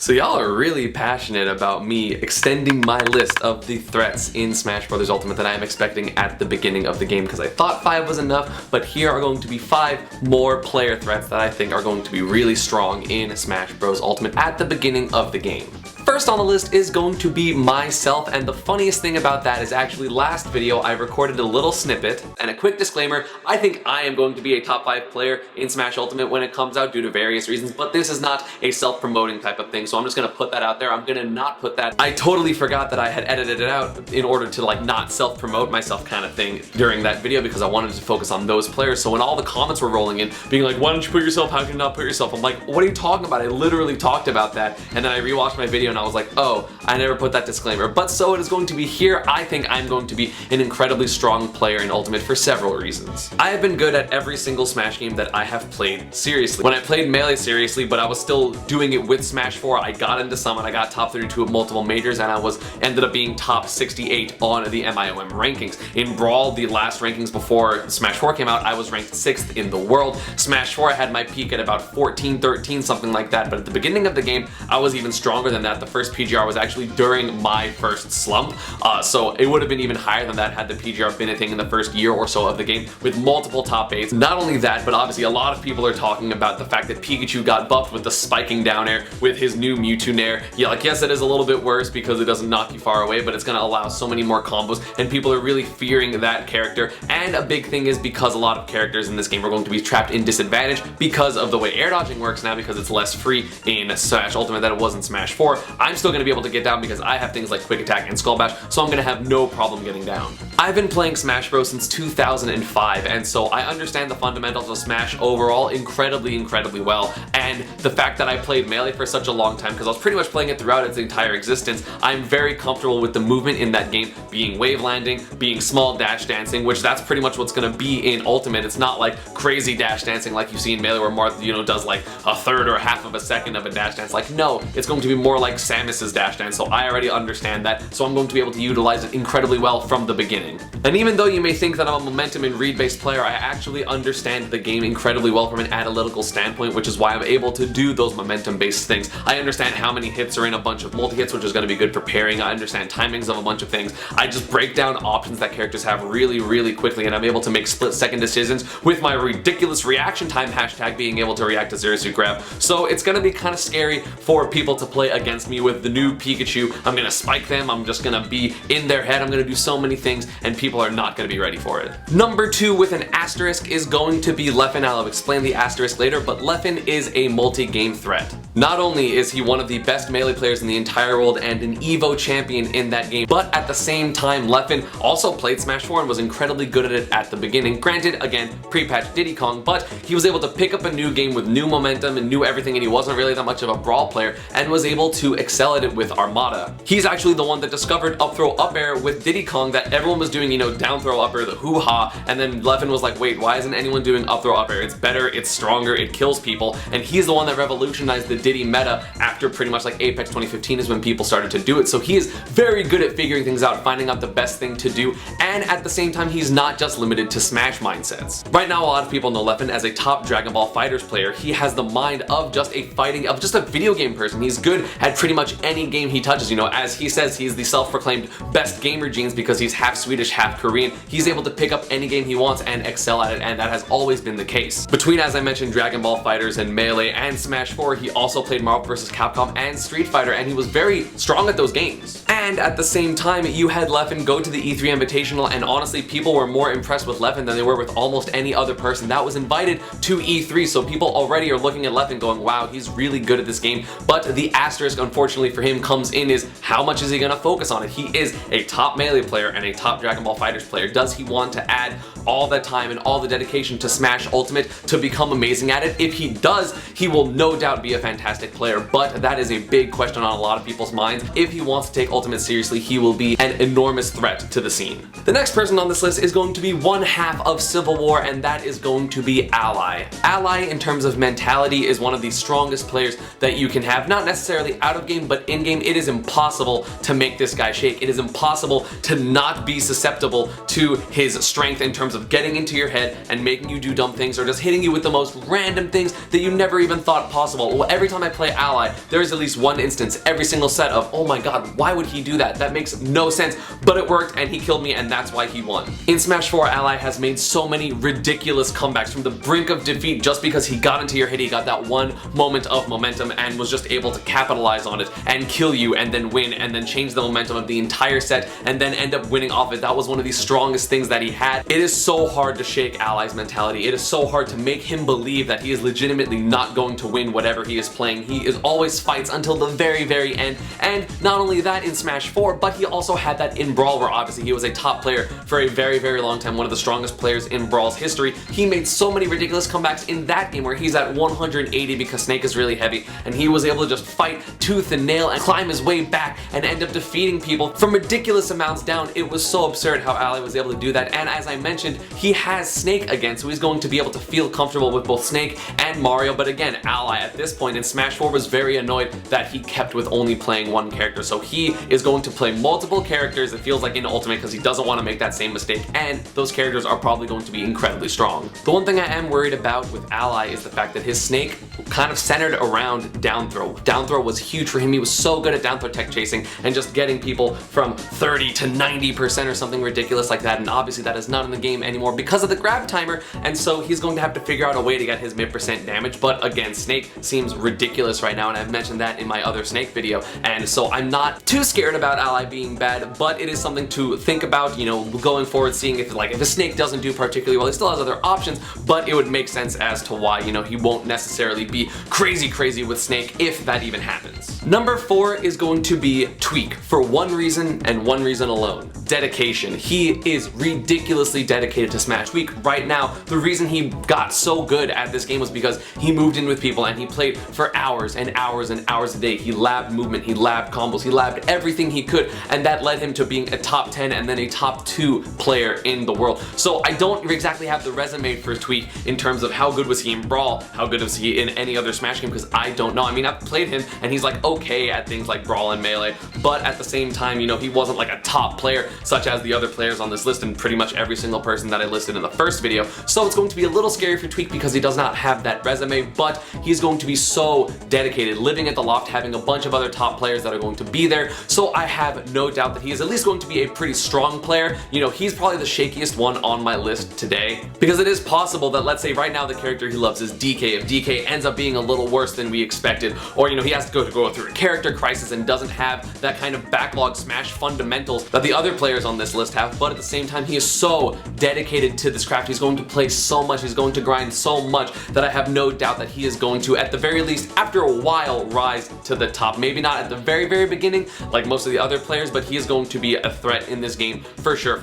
So y'all are really passionate about me extending my list of the threats in Smash Bros. Ultimate that I am expecting at the beginning of the game, because I thought 5 was enough, but here are going to be 5 more player threats that I think are going to be really strong in Smash Bros. Ultimate at the beginning of the game. First on the list is going to be myself, and the funniest thing about that is actually last video I recorded a little snippet, and a quick disclaimer, I think I am going to be a top 5 player in Smash Ultimate when it comes out due to various reasons, but this is not a self-promoting type of thing, so I'm just gonna put that out there. I'm gonna not put that. I totally forgot that I had edited it out in order to like not self-promote myself kind of thing during that video, because I wanted to focus on those players. So when all the comments were rolling in, being like, why don't you put yourself, how can you not put yourself? I'm like, what are you talking about? I literally talked about that, and then I rewatched my video and I was like, oh, I never put that disclaimer. But so it is going to be here. I think I'm going to be an incredibly strong player in Ultimate for several reasons. I have been good at every single Smash game that I have played seriously. When I played Melee seriously, but I was still doing it with Smash 4, I got into some and I got top 32 at multiple majors, and I ended up being top 68 on the MIOM rankings. In Brawl, the last rankings before Smash 4 came out, I was ranked 6th in the world. Smash 4, I had my peak at about 14, 13, something like that, but at the beginning of the game, I was even stronger than that. The first PGR was actually during my first slump, so it would have been even higher than that had the PGR been a thing in the first year or so of the game, with multiple top 8s. Not only that, but obviously a lot of people are talking about the fact that Pikachu got buffed with the spiking down air with his new Mewtwo Nair. Yeah, like, yes, it is a little bit worse because it doesn't knock you far away, but it's gonna allow so many more combos, and people are really fearing that character. And a big thing is because a lot of characters in this game are going to be trapped in disadvantage because of the way air dodging works now, because it's less free in Smash Ultimate than it was in Smash 4. I'm still gonna be able to get down because I have things like Quick Attack and Skull Bash, so I'm gonna have no problem getting down. I've been playing Smash Bros since 2005, and so I understand the fundamentals of Smash overall incredibly well, and the fact that I played Melee for such a long time, because I was pretty much playing it throughout its entire existence, I'm very comfortable with the movement in that game being wave landing, being small dash dancing, which that's pretty much what's gonna be in Ultimate. It's not like crazy dash dancing like you see in Melee where Marth, you know, does like a third or half of a second of a dash dance. Like, no, it's going to be more like Samus's dash dance, so I already understand that, so I'm going to be able to utilize it incredibly well from the beginning. And even though you may think that I'm a momentum and read-based player, I actually understand the game incredibly well from an analytical standpoint, which is why I'm able to do those momentum-based things. I understand how many hits are in a bunch of multi-hits, which is going to be good for pairing. I understand timings of a bunch of things. I just break down options that characters have really quickly, and I'm able to make split-second decisions with my ridiculous reaction time hashtag being able to react to Zero Suit Grab. So it's going to be kind of scary for people to play against me with the new Pikachu. I'm going to spike them, I'm just going to be in their head, I'm going to do so many things, and people are not going to be ready for it. Number 2 with an asterisk is going to be Leffen. I'll explain the asterisk later, but Leffen is a multi-game threat. Not only is he one of the best Melee players in the entire world and an EVO champion in that game, but at the same time, Leffen also played Smash 4 and was incredibly good at it at the beginning. Granted, again, pre-patch Diddy Kong, but he was able to pick up a new game with new momentum and new everything, and he wasn't really that much of a Brawl player, and was able to excel at it with Armada. He's actually the one that discovered up throw up air with Diddy Kong, that everyone was doing, you know, down throw up air, the hoo-ha, and then Leffen was like, wait, why isn't anyone doing up throw up air? It's better, it's stronger, it kills people, and he's the one that revolutionized the Diddy meta after pretty much like Apex 2015 is when people started to do it. So he is very good at figuring things out, finding out the best thing to do, and at the same time, he's not just limited to Smash mindsets. Right now, a lot of people know Leffen as a top Dragon Ball FighterZ player. He has the mind of just a video game person. He's good at pretty much any game he touches. You know, as he says, he's the self-proclaimed best gamer genes because he's half Swedish, half Korean. He's able to pick up any game he wants and excel at it, and that has always been the case. Between, as I mentioned, Dragon Ball FighterZ and Melee and Smash 4, he also played Marvel vs. Capcom and Street Fighter, and he was very strong at those games. And at the same time, you had Leffen go to the E3 Invitational, and honestly, people were more impressed with Leffen than they were with almost any other person that was invited to E3, so people already are looking at Leffen going, wow, he's really good at this game. But the asterisk, unfortunately for him, comes in is how much is he gonna focus on it? He is a top Melee player and a top Dragon Ball FighterZ player. Does he want to add all the time and all the dedication to Smash Ultimate to become amazing at it? If he does, he will no doubt be a fantastic player, but that is a big question on a lot of people's minds. If he wants to take Ultimate seriously, he will be an enormous threat to the scene. The next person on this list is going to be one half of Civil War, and that is going to be Ally. Ally, in terms of mentality, is one of the strongest players that you can have, not necessarily out of game, game, but in-game it is impossible to make this guy shake. It is impossible to not be susceptible to his strength in terms of getting into your head and making you do dumb things or just hitting you with the most random things that you never even thought possible. Well, every time I play Ally, there is at least one instance every single set of, oh my god, why would he do that? That makes no sense, but it worked and he killed me and that's why he won. In Smash 4, Ally has made so many ridiculous comebacks from the brink of defeat just because he got into your head, he got that one moment of momentum and was just able to capitalize on it and kill you and then win and then change the momentum of the entire set and then end up winning off it. That was one of the strongest things that he had. It is so hard to shake Ally's mentality. It is so hard to make him believe that he is legitimately not going to win whatever he is playing. He is always fights until the very end, and not only that in Smash 4, but he also had that in Brawl where obviously he was a top player for a very long time, one of the strongest players in Brawl's history. He made so many ridiculous comebacks in that game where he's at 180 because Snake is really heavy and he was able to just fight tooth and nail and climb his way back and end up defeating people from ridiculous amounts down. It was so absurd how Ally was able to do that, and as I mentioned, he has Snake again, so he's going to be able to feel comfortable with both Snake and Mario. But again, Ally at this point in Smash 4 was very annoyed that he kept with only playing one character, so he is going to play multiple characters, it feels like, in Ultimate because he doesn't want to make that same mistake, and those characters are probably going to be incredibly strong. The one thing I am worried about with Ally is the fact that his Snake kind of centered around down throw. Down throw was huge for him. He was so good at down throw tech chasing and just getting people from 30 to 90% or something ridiculous like that, and obviously that is not in the game anymore because of the grab timer, and so he's going to have to figure out a way to get his mid% damage. But again, Snake seems ridiculous right now, and I've mentioned that in my other Snake video, and so I'm not too scared about Ally being bad, but it is something to think about, you know, going forward, seeing if a Snake doesn't do particularly well. He still has other options, but it would make sense as to why, you know, he won't necessarily be crazy with Snake if that even happens. Number 4 is going to be Tweek for one reason and one reason alone: dedication. He is ridiculously dedicated to Smash. Tweek right now, the reason he got so good at this game was because he moved in with people and he played for hours and hours a day. He labbed movement, he labbed combos, he labbed everything he could, and that led him to being a top 10 and then a top 2 player in the world. So I don't exactly have the resume for Tweek in terms of how good was he in Brawl, how good was he in any other Smash game, because I don't know. I mean, I've played him and he's like okay at things like Brawl and Melee, but at the same time, you know, he wasn't like a top player such as the other players on this list and pretty much every single person that I listed in the first video. So it's going to be a little scary for Tweek because he does not have that resume, but he's going to be so dedicated, living at the loft, having a bunch of other top players that are going to be there. So I have no doubt that he is at least going to be a pretty strong player. You know, he's probably the shakiest one on my list today, because it is possible that, let's say right now the character he loves is DK. If DK ends up being a little worse than we expected, or you know, he has to go through a character crisis and doesn't have that kind of backlog Smash fundamentals that the other players on this list have, but at the same time he is so dedicated to this craft, he's going to play so much, he's going to grind so much, that I have no doubt that he is going to, at the very least, after a while, rise to the top. Maybe not at the very beginning like most of the other players, but he is going to be a threat in this game for sure.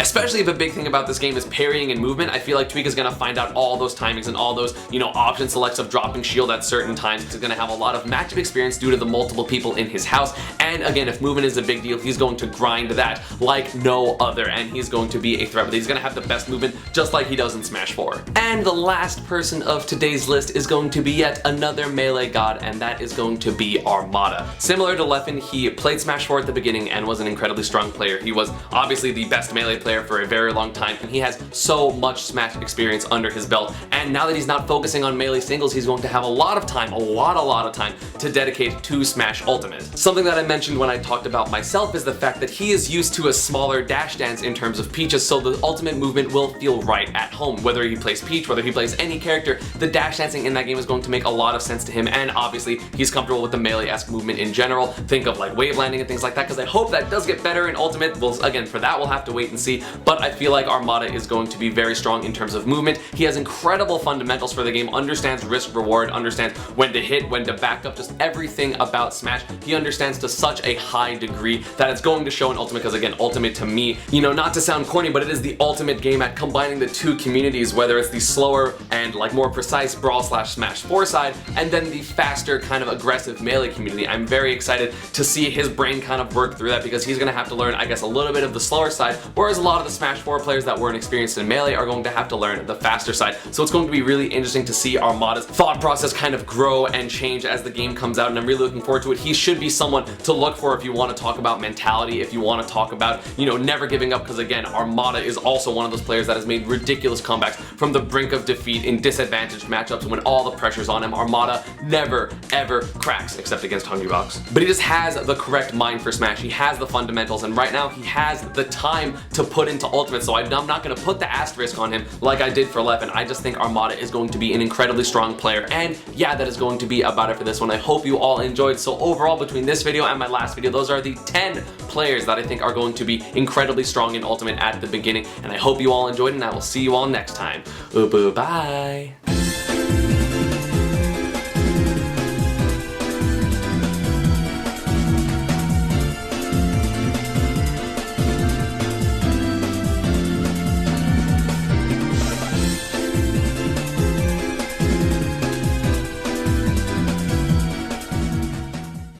Especially if a big thing about this game is parrying and movement. I feel like Tweek is going to find out all those timings and all those, you know, option selects of dropping shield at certain times. He's going to have a lot of matchup experience due to the multiple people in his house, and again, if movement is a big deal, he's going to grind that like no other, and he's going to be a threat, but he's going to have the best movement just like he does in Smash 4. And the last person of today's list is going to be yet another melee god, and that is going to be Armada. Similar to Leffen, he played Smash 4 at the beginning and was an incredibly strong player. He was obviously the best melee player for a very long time, and he has so much Smash experience under his belt, and now that he's not focusing on melee singles, he's going to have a lot of time, a lot of time to dedicate to Smash Ultimate. Something that I mentioned when I talked about myself is the fact that he is used to a smaller dash dance in terms of Peach's, so the ultimate movement will feel right at home. Whether he plays Peach, whether he plays any character, the dash dancing in that game is going to make a lot of sense to him, and obviously he's comfortable with the melee-esque movement in general. Think of like wave landing and things like that, because I hope that does get better in Ultimate. Well, again, for that we'll have to wait and see, but I feel like Armada is going to be very strong in terms of movement. He has incredible fundamentals for the game, understands risk reward, understands when to hit, when to back up, just everything about Smash he understands to such a high degree that it's going to show in Ultimate, because again, Ultimate to me, you know, not to sound corny, but it is the ultimate game at combining the two communities, whether it's the slower and like more precise Brawl / Smash 4 side, and then the faster kind of aggressive Melee community. I'm very excited to see his brain kind of work through that, because he's gonna have to learn, I guess, a little bit of the slower side, whereas a lot of the Smash 4 players that weren't experienced in Melee are going to have to learn the faster side. So it's going to be really interesting to see Armada's thought process kind of grow and change as the game comes out, and I'm really looking forward to it. He should be someone to look for if you want to talk about mentality, if you want to talk about, you know, never giving up, because again, Armada is also one of those players that has made ridiculous comebacks from the brink of defeat in disadvantaged matchups when all the pressure's on him. Armada never, ever cracks, except against Hungrybox. But he just has the correct mind for Smash. He has the fundamentals, and right now he has the time to put into Ultimate, so I'm not going to put the asterisk on him like I did for Leffen. I just think Armada is going to be an incredibly strong player, and yeah, that is going to be about it for this one. I hope you all enjoyed. So overall, between this video and my last video, those are the 10 players that I think are going to be incredibly strong in Ultimate at the beginning, and I hope you all enjoyed, and I will see you all next time. Bye.